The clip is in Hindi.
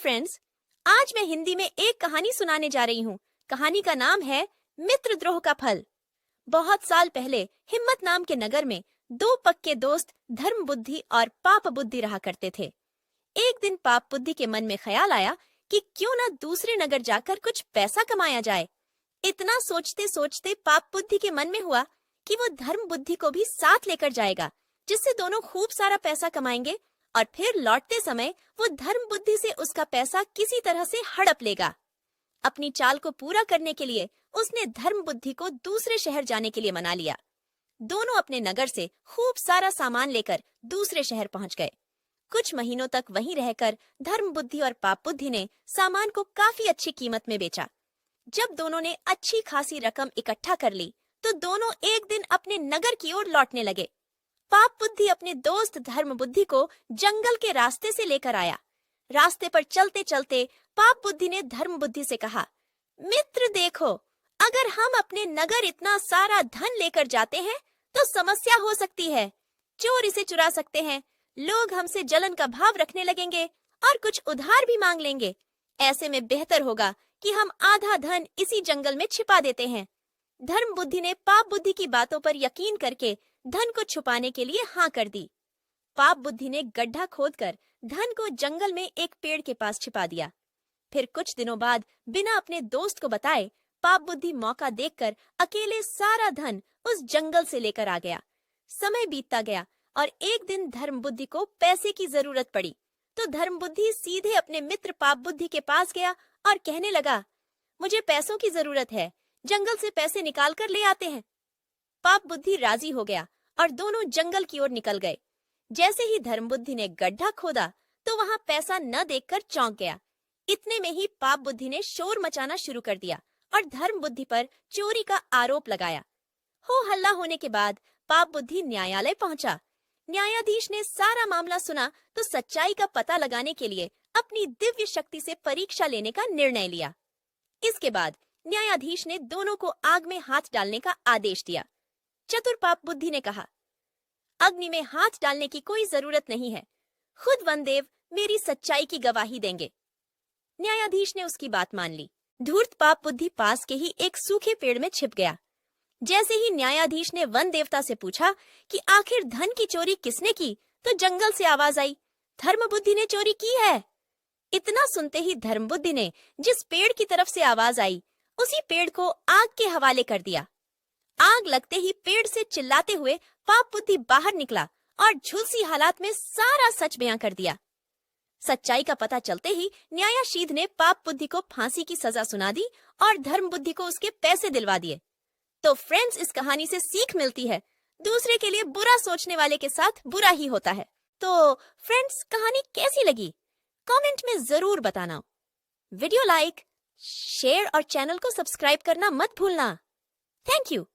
फ्रेंड्स, आज मैं हिंदी में एक कहानी सुनाने जा रही हूँ। कहानी का नाम है मित्रद्रोह का फल। बहुत साल पहले हिम्मत नाम के नगर में दो पक्के दोस्त धर्म बुद्धि और पाप बुद्धि रहा करते थे। एक दिन पाप बुद्धि के मन में ख्याल आया कि क्यों ना दूसरे नगर जाकर कुछ पैसा कमाया जाए। इतना सोचते सोचते पाप बुद्धि के मन में हुआ कि वो धर्म बुद्धि को भी साथ लेकर जाएगा, जिससे दोनों खूब सारा पैसा कमाएंगे और फिर लौटते समय वो धर्म बुद्धि से उसका पैसा किसी तरह से हड़प लेगा। अपनी चाल को पूरा करने के लिए उसने धर्म बुद्धि को दूसरे शहर जाने के लिए मना लिया। दोनों अपने नगर से खूब सारा सामान लेकर दूसरे शहर पहुंच गए। कुछ महीनों तक वहीं रहकर धर्म बुद्धि और पाप बुद्धि ने सामान को काफी अच्छी कीमत में बेचा। जब दोनों ने अच्छी खासी रकम इकट्ठा कर ली तो दोनों एक दिन अपने नगर की ओर लौटने लगे। पाप बुद्धि अपने दोस्त धर्म बुद्धि को जंगल के रास्ते से लेकर आया। रास्ते पर चलते चलते पाप बुद्धि ने धर्म बुद्धि से कहा, मित्र देखो, अगर हम अपने नगर इतना सारा धन लेकर जाते हैं तो समस्या हो सकती है। चोर इसे चुरा सकते हैं, लोग हमसे जलन का भाव रखने लगेंगे और कुछ उधार भी मांग लेंगे। ऐसे में बेहतर होगा कि हम आधा धन इसी जंगल में छिपा देते हैं। धर्म बुद्धि ने पाप बुद्धि की बातों पर यकीन करके धन को छुपाने के लिए हाँ कर दी। पाप बुद्धि ने गड्ढा खोदकर धन को जंगल में एक पेड़ के पास छिपा दिया। फिर कुछ दिनों बाद बिना अपने दोस्त को बताए पाप बुद्धि मौका देखकर अकेले सारा धन उस जंगल से लेकर आ गया। समय बीतता गया और एक दिन धर्म बुद्धि को पैसे की जरूरत पड़ी तो धर्म बुद्धि सीधे अपने मित्र पाप बुद्धि के पास गया और कहने लगा, मुझे पैसों की जरूरत है, जंगल से पैसे निकाल कर ले आते हैं। पाप बुद्धि राजी हो गया और दोनों जंगल की ओर निकल गए। जैसे ही धर्म बुद्धि ने गड्ढा खोदा तो वहां पैसा न देखकर चौंक गया। इतने में ही पाप बुद्धि ने शोर मचाना शुरू कर दिया और धर्म बुद्धि पर चोरी का आरोप लगाया। हो हल्ला होने के बाद पाप बुद्धि न्यायालय पहुंचा। न्यायाधीश ने सारा मामला सुना तो सच्चाई का पता लगाने के लिए अपनी दिव्य शक्ति से परीक्षा लेने का निर्णय लिया। इसके बाद न्यायाधीश ने दोनों को आग में हाथ डालने का आदेश दिया। चतुर पाप बुद्धि ने कहा, अग्नि में हाथ डालने की कोई जरूरत नहीं है, खुद वनदेव मेरी सच्चाई की गवाही देंगे। न्यायाधीश ने उसकी बात मान ली। धूर्त पाप बुद्धि पास के ही एक सूखे पेड़ में छिप गया। जैसे ही न्यायाधीश ने वन देवता से पूछा कि आखिर धन की चोरी किसने की, तो जंगल से आवाज आई, धर्म बुद्धि ने चोरी की है। इतना सुनते ही धर्म बुद्धि ने जिस पेड़ की तरफ से आवाज आई उसी पेड़ को आग के हवाले कर दिया। आग लगते ही पेड़ से चिल्लाते हुए पाप बुद्धि बाहर निकला और झुलसी हालात में सारा सच बयां कर दिया। सच्चाई का पता चलते ही न्यायाधीश ने पाप बुद्धि को फांसी की सजा सुना दी और धर्म बुद्धि को उसके पैसे दिलवा दिए। तो फ्रेंड्स, इस कहानी से सीख मिलती है, दूसरे के लिए बुरा सोचने वाले के साथ बुरा ही होता है। तो फ्रेंड्स, कहानी कैसी लगी कमेंट में जरूर बताना। वीडियो लाइक, शेयर और चैनल को सब्सक्राइब करना मत भूलना। Thank you.